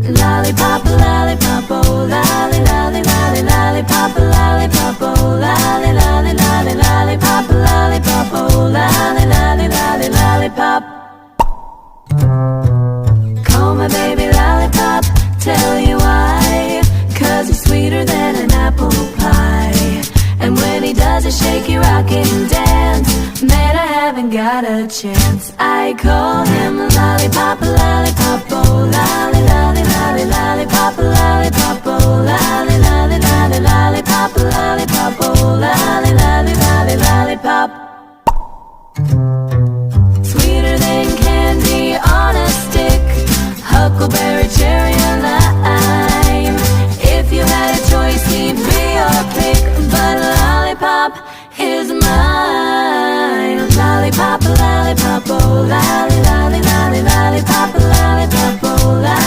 Lollipop, lollipop, oh lolly, lolly, lolly, lollipop, lollipop, oh lolly, lolly, lolly, lollipop, lollipop, oh lolly, lolly, lolly, lollipop. Call my baby lollipop, tell you why, 'cause he's sweeter than an apple pie. And when he does a shaky rock and dance, man, I haven't got a chance. I call him lollipop, lollipop, oh lolly, lolly, lolly, lollipop, lollipop, oh lolly, lolly, lolly, lollipop, lollipop, oh lolly, lolly, lolly, lollipop. Sweeter than candy on a stick, huckleberry, cherry, and lime. If you had a choice, he'd be your pick, but lollipop is mine. Lollipop, lollipop, oh lolly, lolly, lolly, lollipop, lollipop, oh lolly.